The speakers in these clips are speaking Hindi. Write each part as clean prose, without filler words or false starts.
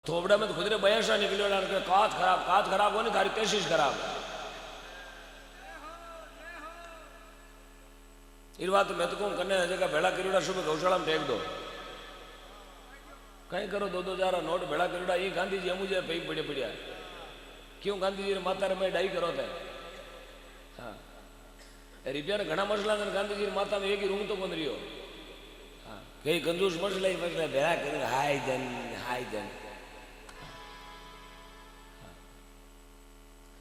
थोबड़ा में तो खुदरे बयाशा निकलो काच खराब हो नहीं थारी तेशीश खराब इस बात मैं तो कहूँ कन्या जगह भेड़ा करीड़ा सुबह गौशाला में टेक दो कहीं करो 2-2 नोट भेड़ा करीड़ा ये गांधी जी मुझे पी पड़े पड़िया क्यों गांधी जी ने माता रे मैं डाई करो थे हाँ रिपिया ने घना मसला गांधी जी माता में एक ही रूम तो बन रही हो हाँ कई कंजूस मसला भेड़ा कर हाय जन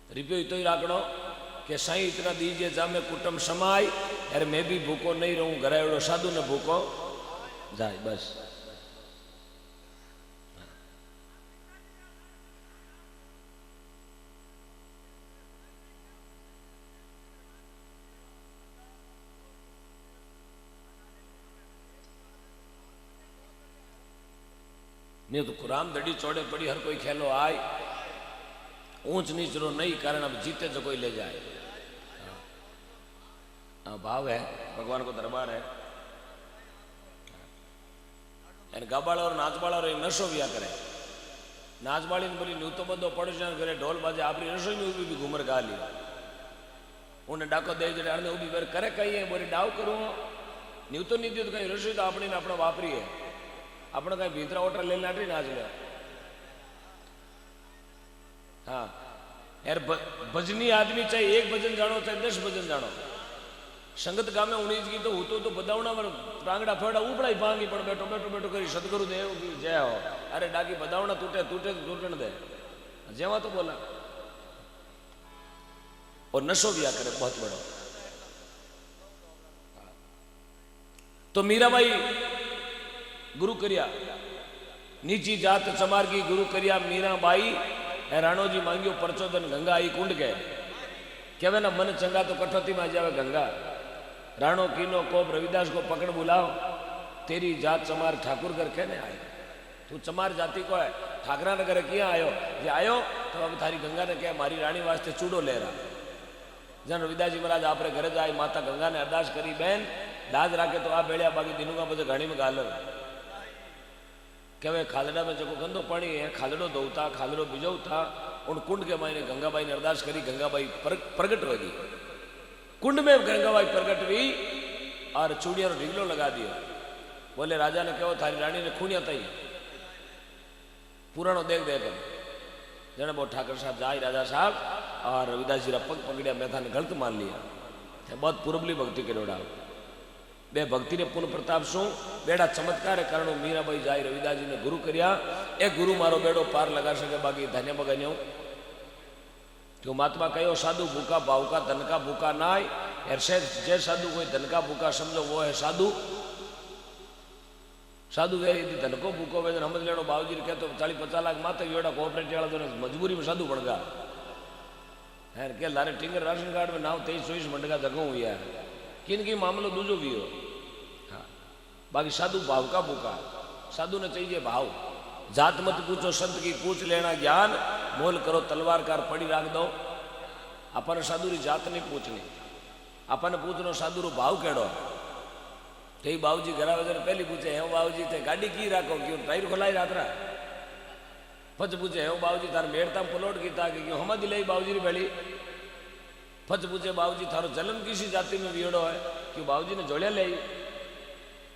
रिपियो तो ही राखड़ो कि साईं इतना दीजिए जा मैं कुटुंब समाय यार मैं भी भूखो नहीं रहूं घरेड़ो साधु ने भूखो जाए बस नहीं तो कुरान दड़ी चौड़े पड़ी हर कोई खेलो आए ऊंच नीच रो नहीं कारण अब जीते तो कोई ले जाए भाव है भगवान को दरबार है गाबाड़ा और नाचबाड़ा और नशो भी करे नाचबाड़ी ने बोली न्यू तो बदो पड़ोसिया घरे ढोल बाजे आपरी रसोई में उभी भी घूमर गा ली उन्हें डाको दे जड़े उभी फिर करे कही है बोली डाव करूँ न्यू तो नहीं दियो तो कहीं रसोई तो अपनी अपना वापरी है अपने कहीं भीतरा ऑर्डर ले नाटी नाच लो हाँ यार भजनी आदमी चाहे एक भजन जानो चाहे 10 भजन जानो संगत गामे उन्नीस की तो होतो तो बदावना में टांगड़ा फेड़ा उपड़ा ही पांगी पर बैठो बैठो बैठो करी सदगुरु देव की जय हो अरे डाकी बदावना टूटे टूटे तो टूटने दे जेवा तो बोला और नशो भी आ करे बहुत बड़ो तो मीराबाई गुरु करिया नीची जात चमार की गुरु करिया मीराबाई राणो जी मांगियो परचोदन गंगा आई कुंड के कहवे ना मन चंगा तो कठौती में आ जावे गंगा राणो कीनो कोप रविदास को पकड़ बुलाओ तेरी जात चमार ठाकुर घर कहने आए तू चमार जाति को है ठाकरा नगर किया आयो जे आयो तो अब थारी गंगा ने कहा मारी रानी वास्ते चूड़ो ले रहा जन रविदास जी महाराज आपरे घरे जाए माता गंगा ने अरदास करी बहन लाज राखे तो आ बेड़िया बाकी दिनों का बजे घाणी में गाल कहवे खालड़ा में जो गंदो पानी है खालड़ो धोता खालड़ो बिजोता उन कुंड के मायने गंगाबाई ने अरदास करी गंगाबाई प्रगट होगी कुंड में गंगाबाई प्रगट हुई और चूड़िया ढीगलो लगा दियो बोले राजा ने कहो थारी रानी ने खूनिया तई पुरानो देख देख जने बहुत ठाकर साहब जाए राजा साहब और रविदास जी पग पकड़िया मेथा ने गलत मान लिया बहुत पुरबली भक्ति के डोड़ा बे भक्ति ने पूर्ण प्रताप शू बेड़ा चमत्कार कारण मीराबाई जाए रविदास जी ने गुरु करिया एक गुरु मारो बेड़ो पार लगा सके बाकी धन्य बगन्यो जो महात्मा कहो साधु भूखा भावका धन का भूखा ना यार जय साधु कोई धन का भूखा समझो वो है साधु साधु वे यदि धन को भूखो वे समझ लेनो बाबूजी ने कहते 40-50 लाख माता योड़ा कोऑपरेटिव वाला तो मजबूरी में साधु बन गया है के लारे टिंगर राशन कार्ड में नाव 23-24 मंडका जगह हुई है किन की मामलो दूजो भी हो हाँ बाकी साधु भाव का भूखा साधु ने चाहिए भाव जात मत पूछो संत की पूछ लेना ज्ञान मोल करो तलवारकार पड़ी राख दो अपन साधु री जात नहीं पूछनी अपन पूछनो साधु रो भाव केड़ो कई बाबूजी घरा वगैरह पहली पूछे हे बाबूजी थे गाड़ी की राखो क्यों टायर खोलाई रात्रा फच पूछे हे बाबूजी तार मेड़ता प्लॉट की था क्यों हम दिलाई बाबूजी री पहली फच पूछे बाबूजी थारो जन्म किसी जाति में वियोड़ो है क्यों बाबूजी ने जोड़िया ले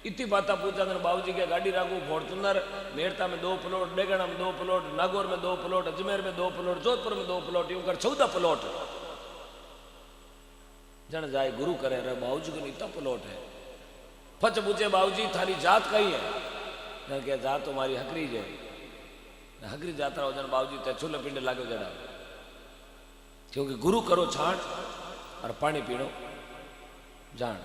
इतनी बातें पूछा तो बाबूजी के गाड़ी राखू फॉर्चुनर मेड़ता में 2 प्लॉट डेगना में 2 प्लॉट नागौर में 2 प्लॉट अजमेर में 2 प्लॉट जोधपुर में 2 प्लॉट यूं कर 14 प्लॉट जन जाए गुरु करे रे बाबूजी को इतना प्लॉट है फच पूछे बाबूजी थारी जात कही है क्या जात तुम्हारी हकरी है हकरी जात रहो जन बाबूजी ते छुल पिंड लागो जड़ा क्योंकि गुरु करो छाण और पानी पीनो जान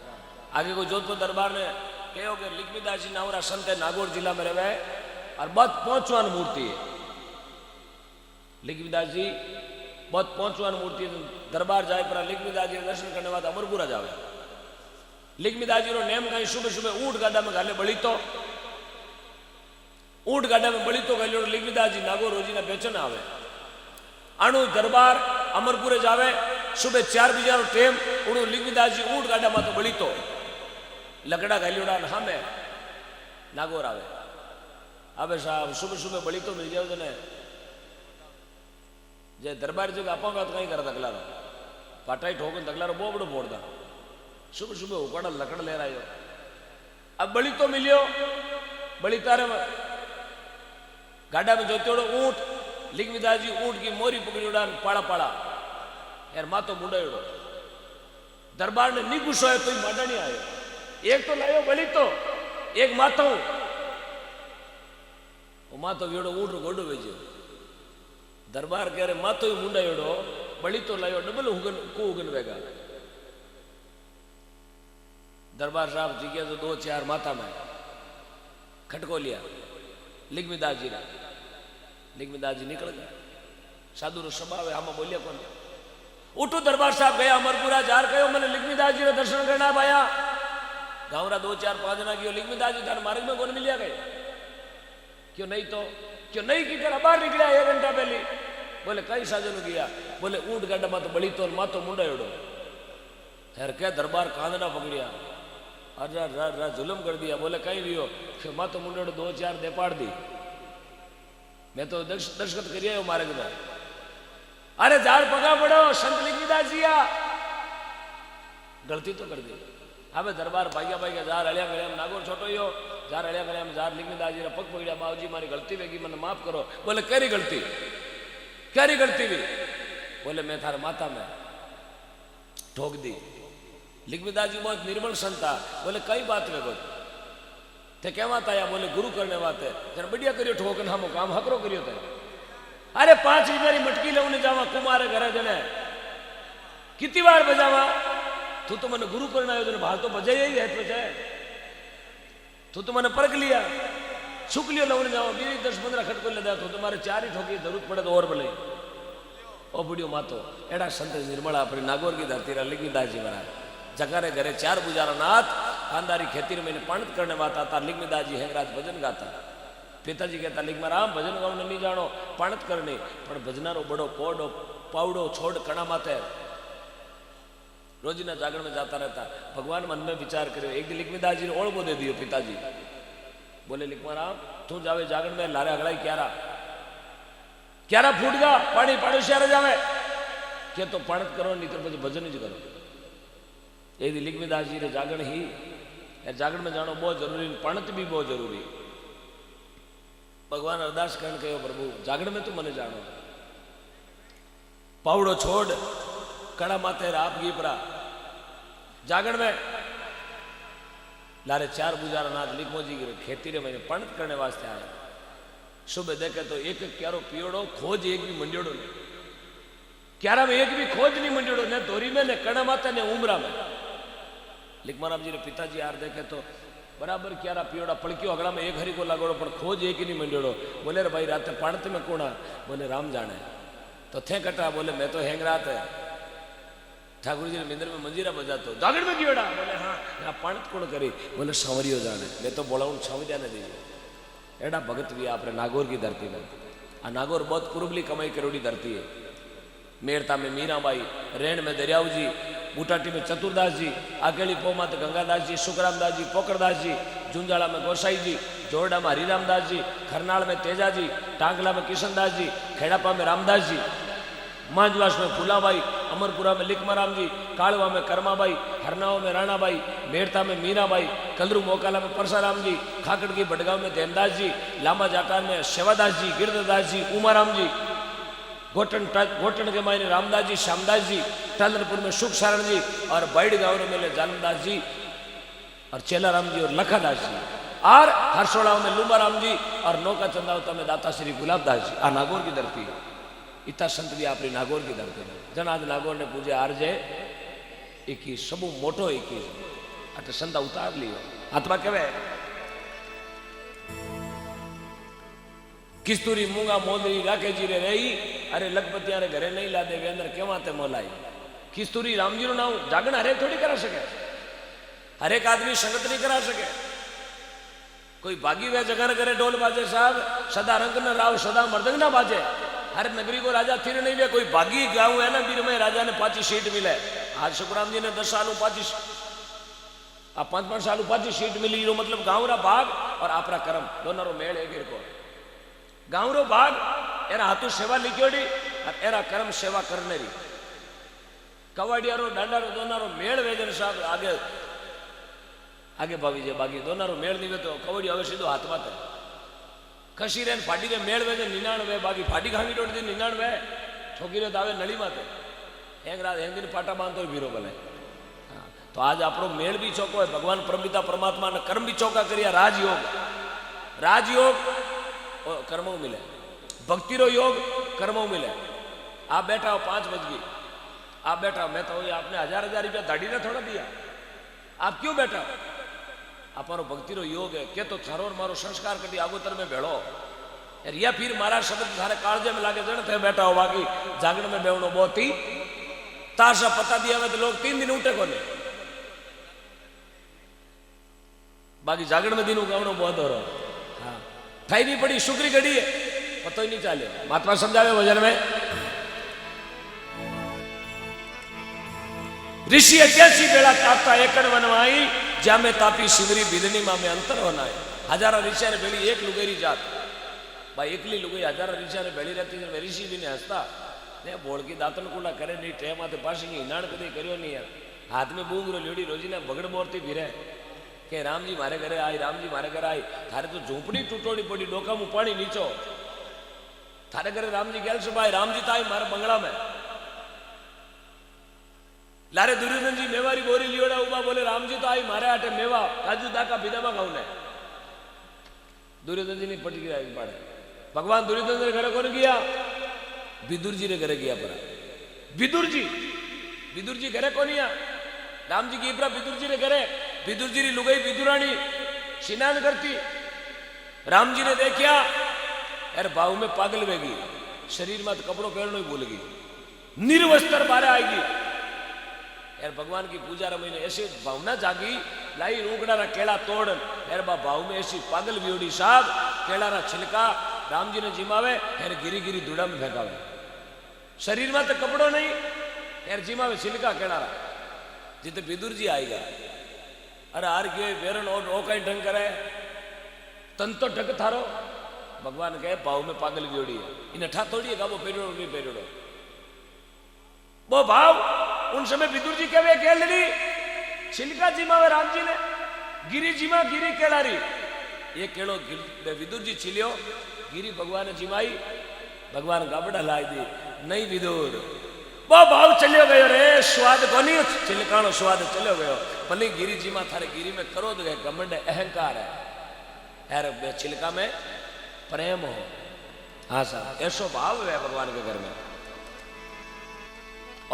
आगे को जोधपुर दरबार ने कहो कि लिखमीदास जी नावरा संत है नागौर जिला में रहे और बहुत पहुंचवान मूर्ति है लिखमीदास जी बहुत पहुंचवान मूर्ति है दरबार जाए पर लिखमीदास जी दर्शन करने बाद अमरपुरा जावे लिखमीदास जी रो नेम कहीं सुबह सुबह ऊंट गाडा में घाले बड़ी तो ऊंट गाडा में बड़ी तो गलियो लिखमीदास जी नागौर रोजी ना बेचन आवे अणु दरबार अमरपुरे जावे सुबह 4 बजे टेम उड़ू लिखमीदास जी ऊंट गाडा में तो बड़ी तो लकड़ा घालियोड़ा हाँ में नागौर आवे अब साहब सुबह सुबह बड़ी तो मिल जाओ ने जे दरबार जो आप कहीं करा तकलारो पाटाई ठोकन तकलारो बो बड़ो फोड़ता सुबह सुबह उकड़ा लकड़ ले रहा हो अब बड़ी तो मिलियो बड़ी तारे गाड़ा में जोते ऊंट लिखविदाजी ऊंट की मोरी पकड़ी उड़ान पाड़ा पाड़ा यार मातो मुंडा उड़ो दरबार ने नहीं गुस्सा है तो ही माडा नहीं आयो एक तो लायो बली तो एक मातो वो मातो वेड़ो ऊंट गोडो वेजो दरबार कह रहे मातो ही मुंडा उड़ो बली तो लायो डबल उगन को उगन वेगा दरबार साहब जी के तो 2-4 माता में खटको लिया लिखविदास जी निकल गया साधु रो स्वभाव है हम बोलिया कौन उठो दरबार साहब गया अमरपुरा जार कहो मैंने लिखविदास जी दर्शन करना पाया गाँवरा 2-4-5 जना गयो लिखविदास जी थार मार्ग में कौन मिलिया गए क्यों नहीं की कर बाहर निकलिया 1 घंटा पहले बोले कई साजन गया बोले ऊंट गाड़ा में तो बड़ी तो मातो मुंडा उड़ो यार क्या दरबार कांदना पकड़िया अरे जुलम कर दिया बोले कहीं भी हो फिर मातो मुंडे 2-4 दे पाड़ दी मैं तो दशखत करिए मार्ग में अरे जार पगा पड़ो संत लिखविदास जी गलती तो कर दी अब दरबार भाग्या जार अलिया गलिया नागौर छोटो ही हो जार अलिया गलिया जार लिखविदास जी पग पकड़िया बाबूजी मारी गलती वेगी मैंने माफ करो बोले कैरी गलती भी बोले मैं थार माता में ठोक दी लिखविदास जी बहुत निर्मल संत था बोले कई बात में कुछ ते क्या बात आया बोले गुरु करने बात है तेरे बढ़िया करियो ठोकन हम काम हकरो करियो थे अरे 5 रुपये मटकी लवने जावा कुमारे घरे जने कितनी बार बजावा तू तो मैंने गुरु करना है भाल तो बजाई ही है तू तो मैंने परख लिया छुक लियो लवने जावा 10-15 खटको ले तो तुम्हारे 4 ही ठोकी जरूरत पड़े तो और भले ओ बुढ़ियो मातो एड़ा संत निर्मला अपनी नागौर की धरती रा लिखविदास जी बना जगारे घरे 4 बुझारा नाथ खानदारी खेती में पंडित करने वाता था लिखविदास जी हेंगराज भजन गाता पिताजी कहता लिख राम भजन गाँव नहीं जानो पंडित करने पर भजनारो बड़ो पोडो पावड़ो छोड़ कणा माते रोजीना जागरण में जाता रहता भगवान मन में विचार करो एक दिन लिखविदास जी ने ओळबो दे दियो पिताजी बोले लिखमाराम तू जावे जागरण में लारे अगड़ाई क्यारा फूट गया पानी पड़ोसिया जावे के तो पंडित करो नहीं तो भजन ही करो यदि लिखविदास जी ने जागरण ही जागरण में जानो बहुत जरूरी पंडित भी बहुत जरूरी भगवान अरदास करण कहो प्रभु जागरण में तो मने जानो पावड़ो छोड़ कड़ा माथे आप गीपरा जागरण में लारे 4 बुझारा नाथ लिखमो जी खेती रे मैंने पंडित करने वास्ते आया सुबह देखे तो एक क्यारो पियोड़ो खोज एक भी मंडियोड़ो नहीं क्यारा में एक भी खोज नहीं मंडियोड़ो ने धोरी में ने कड़ा माता ने उमरा में लिखमाराम जी ने पिताजी यार देखे तो बराबर क्यारा पियोड़ा पड़कियो अगड़ा में एक हरी को लागोड़ो पर खोज एक ही नहीं मंडियोड़ो बोले रे भाई रात पंडित में कोणा बोले राम जाने तो थे कटा बोले मैं तो हैंग रात है ठाकुर जी ने मिंदर में मंजीरा बजातो जागरण में कियोड़ा बोले हाँ यहाँ पंडित कौन करी बोले सांवरियो जाने मैं तो बोला हूँ सांवरिया ने दीजिए एड़ा भगत भी आपने नागौर की धरती में आ नागौर बहुत कुरुबली कमाई करोड़ी धरती है मेरता में मीराबाई रेण में दरियाऊ जी बूटाटी में चतुरदास जी आकेली पोमा तो गंगादास जी सुखरामदास जी पोकरदास जी झुंझाड़ा में गोसाई जी जोरडा में हरिरामदास जी खरनाल में तेजा जी टांगला में किशनदास जी खेड़ापा में रामदास जी मांजवास में फूलाबाई अमरपुरा में लिखमाराम जी कालवा में कर्माबाई हरनाओं में राणाबाई मेरता में मीराबाई कलरू मोकाला में परसाराम जी खाकड़ की बडगांव में देमदास जी लामा जाटान में सेवादास जी गिरधरदास जी उमाराम जी घोटन के मायने रामदास जी श्यामदास जी टालनपुर में सुख सारण जी और बैड गांव में जानदास जी और चेलाराम जी और लखादास जी और हरसोड़ाओं में लुम्बाराम जी और नौका चंदावता में दाता श्री गुलाबदास जी आ नागौर की धरती है इतना संत भी अपनी नागौर की धरती है जन आज नागौर ने पूजे आरजे एक ही सबू मोटो एक ही अट संत उतार लियो आत्मा कहे किस्तूरी मूंगा मोदरी राखे जी रे रही अरे लखपतिया रे घरे नहीं ला दे वे अंदर केवाते मोलाई किस्तूरी राम जी रो नाम जागरण हरेक थोड़ी करा सके हरेक आदमी संगत नहीं करा सके कोई बागी वे जगह करे ढोल बाजे साहब सदा रंग न राव सदा मर्दंग ना बाजे हर नगरी को राजा फिर नहीं वे कोई बागी गाँव है ना बीर में राजा ने 5 सीट मिले आज सुखराम जी ने 10 सालों 5 सालों 5 सीट मिली मतलब गाँव रा भाग और आपरा कर्म दोनों रो मेल एक को गाँव रो भाग एना हाथू सेवा लिखोड़ी और एरा कर्म सेवा करने री कवाडिया रो डांडा रो दोनों रो मेल वेजन साहब आगे आगे भाभी जे बागी दोनों रो मेल नहीं वे तो कवाड़ी आवे सीधो हाथ माते कशी रे फाटी रे मेल वेजन 99 बागी फाटी खांगी टोट दी 99 छोकी रे दावे नली माते एक रात एक दिन पाटा बांधो भीरो बने तो आज आपरो मेल भी चौको है भगवान परमपिता परमात्मा ने कर्म भी चौका करिया राजयोग कर्मों मिले भक्ति रो योग कर्मों मिले आप बैठा हो 5 बज गई आप बैठा हो मैं तो आपने 1000 रुपया दाढ़ी ने थोड़ा दिया आप क्यों बैठा आपरो भक्ति रो योग है के तो थारो मारो संस्कार कटी आगोतर में भेड़ो यार या फिर मारा शब्द थारे कालजे में लागे जण थे बैठा हो बाकी जागरण में बेवनो बहुत ही ताशा पता दिया में तो लोग 3 दिन उठे कोने बाकी जागरण में दिन उगावनो बहुत हो रहा हाँ थाई नहीं पड़ी शुक्री घड़ी है पतो ही नहीं चाले महात्मा समझावे वजन में ऋषि कैसी बेड़ा तापता एकड़ वनवाई जामे तापी शिवरी बिदनी मां में अंतर होना है हजारा ऋषि ने बेली एक लुगेरी जात भाई एकली लुगई हजारा ऋषि ने बेली रहती है ऋषि भी ने हंसता ने बोल की दातन कूड़ा करे नहीं टेम आते पास नहीं हिनाण कदी करियो नहीं यार हाथ में बूंगरो लेडी रोजी ने बगड़ बोरती फिरे के राम जी मारे घरे आई राम जी मारे घरे आई थारे तो झोपड़ी टूटोड़ी पड़ी डोका में पानी नीचो थारे घरे राम जी गेल से भाई राम जी ताई मारे बंगला में लारे दुर्योधन जी मेवारी बोरी लियोड़ा उबा बोले राम जी तो आई मारे आटे मेवा काजू दाका बिदामा खाऊ ने दुर्योधन जी ने पटी गिरा पाड़े भगवान दुर्योधन ने घरे कौन गया विदुर जी ने घरे गया पर विदुर जी घरे कौन गया राम जी की इब्रा विदुर जी ने घरे विदुर जी लुगाई विदुरानी स्नान करती राम जी ने देखा यार भाव में पागल वेगी शरीर में कपड़ों पहनना ही भूल गई निर्वस्त्र बारे आएगी यार भगवान की पूजा रमी ने ऐसी भावना जागी लाई रोकड़ा रा केला तोड़ यार बा भाव में ऐसी पागल वियोड़ी साहब केला रा छिलका राम जी ने जिमावे यार गिरी गिरी धूड़ा में फेंकावे शरीर में तो कपड़ो नहीं यार जिमावे छिलका केला रा जिते विदुर जी आएगा अरे आर के वेरन और कहीं ढंग करे तन तो ढक थारो भगवान कहे भाव में पागल वियोड़ी है इन्हें ठा थोड़ी है वो पेरियोड़ो नहीं पेरियोड़ो वो भाव उन समय विदुर जी के वे कह लड़ी छिलका जिमावे राम जी ने गिरी जिमा गिरी केलारी ये केड़ो विदुर जी छिलियो गिरी भगवान जिमाई भगवान गाबड़ा लाई दी नहीं विदुर वो भाव चलियो गयो रे स्वाद कोनी छिलकानो स्वाद चलियो गयो भले गिरी जिमा थारे गिरी में क्रोध है घमंड है अहंकार है यार छिलका में प्रेम हो हाँ साहब ऐसो भाव है भगवान के घर में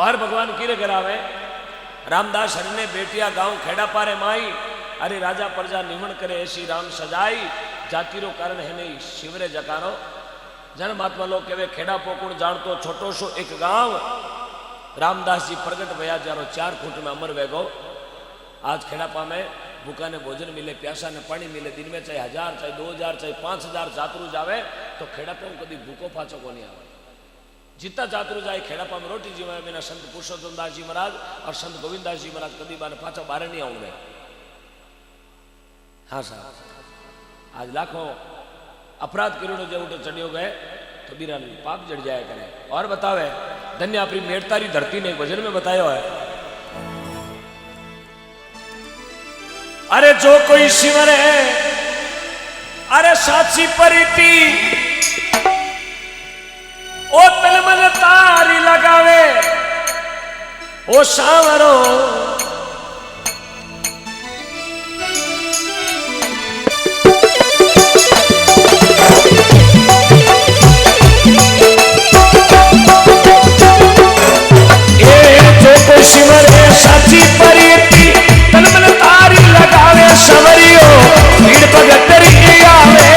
और भगवान किरे करावे रामदास हरि ने बेटिया गांव खेड़ा पारे माई अरे राजा प्रजा निमण करे ऐसी राम सजाई जातिरो कारण है नहीं शिवरे जकारो जन महात्मा लोग कहे खेड़ा पोकुण जानतो छोटो सो एक गांव रामदास जी प्रगट भया जारो 4 फुट में अमर वेगो आज खेड़ापा में भूखा ने भोजन मिले प्यासा ने पानी मिले दिन में चाहे 1000 चाहे 2000 चाहे 5000 जातरू जावे तो खेड़ापा में कभी भूखो पाचो को नहीं आवे जितना जातरू जाए खेड़ापा में रोटी जीवा मेरा संत पुरुषोत्तम दास जी महाराज और संत गोविंद दास जी महाराज कभी बाने पाचो बारे नहीं आऊंगे हाँ साहब आज लाखों अपराध करोड़ों जो उठो चढ़ियो गए तो बीरा पाप जड़ जाया करे और बतावे धन्य अपनी मेड़तारी धरती ने भजन में बताया है अरे जो कोई शिवरे अरे साची परिती ओ तन मन तारी लगावे ओ सांवरो शिवर साची परिती तन मन तारी लगावे सवरियो भीड़ भगतरी आवे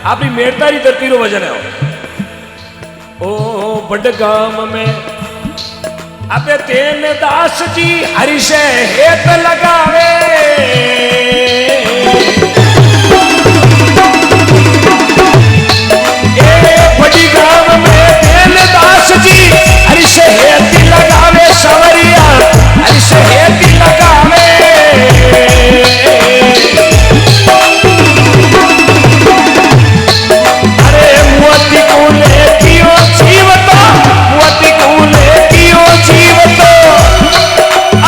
આપણી મેળતારી ધરતીનો વજન है ओ बड़गाम में अबे तेन दास जी हरिश हेत लगावे बड़गाम में तेन दास जी हरिश हेत लगावे सवरिया हरिश हेत लगावे अरे मोती कूले कियो जीवतो मोती कूले कियो जीवतो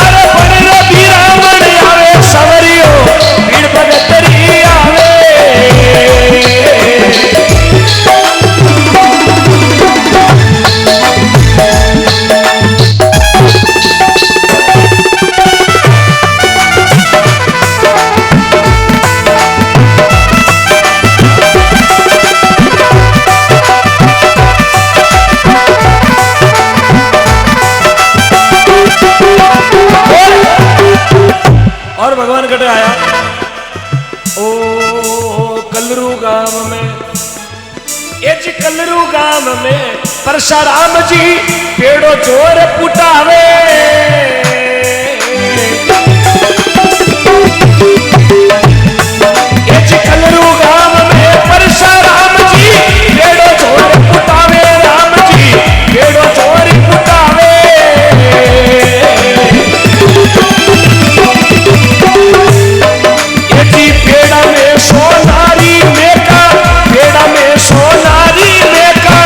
अरे बड़े बीरामण आवे सवरियो भीड़ भगतरी आवे और भगवान कट आया ओ कलरू गांव में ये जी कलरू गांव में परशुराम जी पेड़ो जोर पुटावे ये जी कलरू गांव में परशुराम जी पेड़ो जोर पुटावे राम जी पेड़ो जोर पुटावे पेड़ा में सोनारी मेका पेड़ा में सोनारी मेका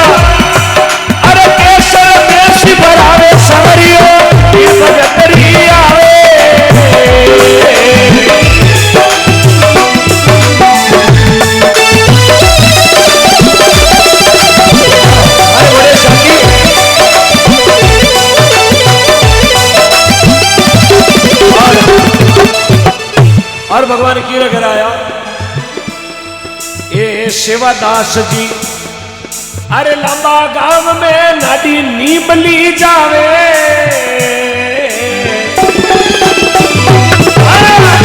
अरे केसर देश भरावे सवरियो ये भगतरी आवे अरे बड़े शादी और भगवान की रख आया ए सेवादास जी अरे लंबा गांव में नाडी नीमली जावे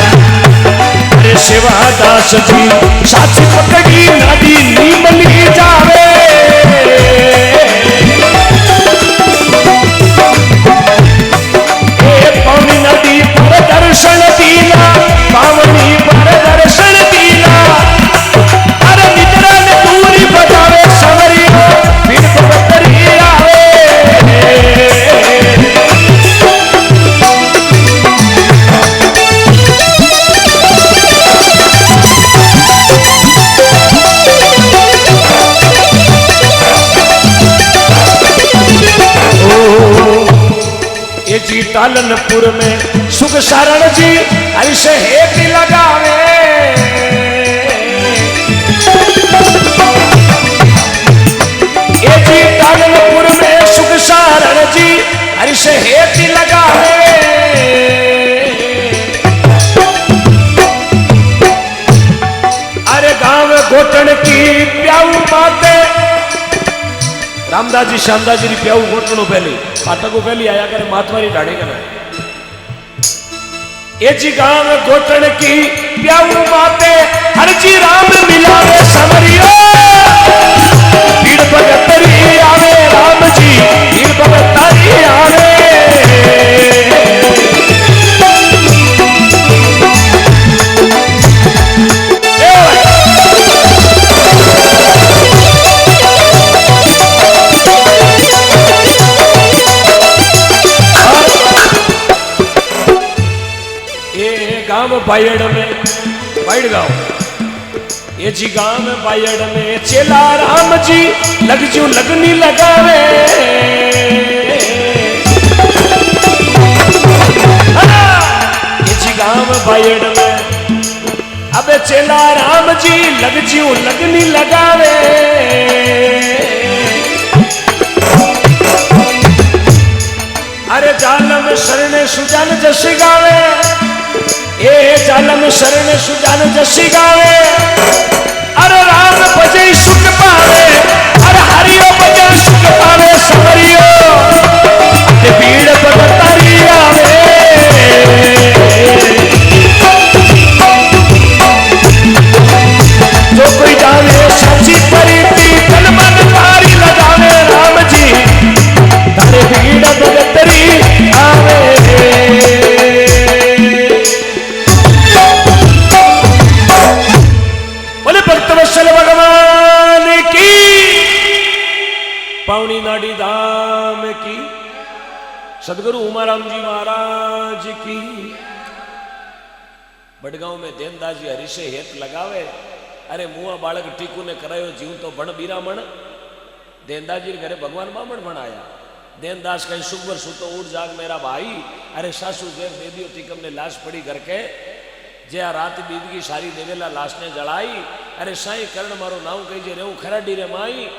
अरे सेवादास जी साची पकड़ी नाडी नीमली जावे ए पौनी नदी पर दर्शन दीना पावनी पर दर्शन दीना अरे निद्रा ने पूरी बजावे सवरियो भीड़ भगतरी आवे ये जी टालनपुर में सुख शरण जी हरिश हेत लगावे ये जी टालनपुर में सुख शरण जी हरिश हेत लगावे अरे गांव घोटन की प्याऊ माते रामदास जी श्यामदास जी प्याऊ घोटनो पहले फाटको पहली आया करे महात्मारी ढाड़े करे ये जी गांव घोटन की प्याऊ माते हर जी राम मिलावे सवरियो भीड़ भगतरी आवे राम जी भीड़ भगतरी आवे गांव बायड़ में बायड़ गांव ये जी गांव बायड़ में चेला राम जी लग जो लगनी लगावे ये जी गांव बायड़ में अबे चेला राम जी लग जो लगनी लगावे अरे जालम शरण सुजान जस गावे ए जालम शरण सुजान जसी गावे अरे राम भजे सुख पावे अरे हरियो भजे सुख पावे सवरियो भीड़ भगतरी आवे जो कोई जावे सदगुरु उमाराम जी महाराज की। बड़गांव में देनदास जी हरीशे हेत लगावे, अरे मुआ बालक टीकू ने करायो जीव तो बण बीरामण। देनदास जी घरे भगवान बामण बनाया। देनदास कहीं सुखबर सुतो उठ जाग मेरा भाई, अरे सासू जेर दे दियो टीकम ने लाश पड़ी करके, जे आ रात बीत गई सारी देवेला लाश ने जड़ाई, अरे साई करण मारो नाव कही जे रेऊ खराडी रे माई।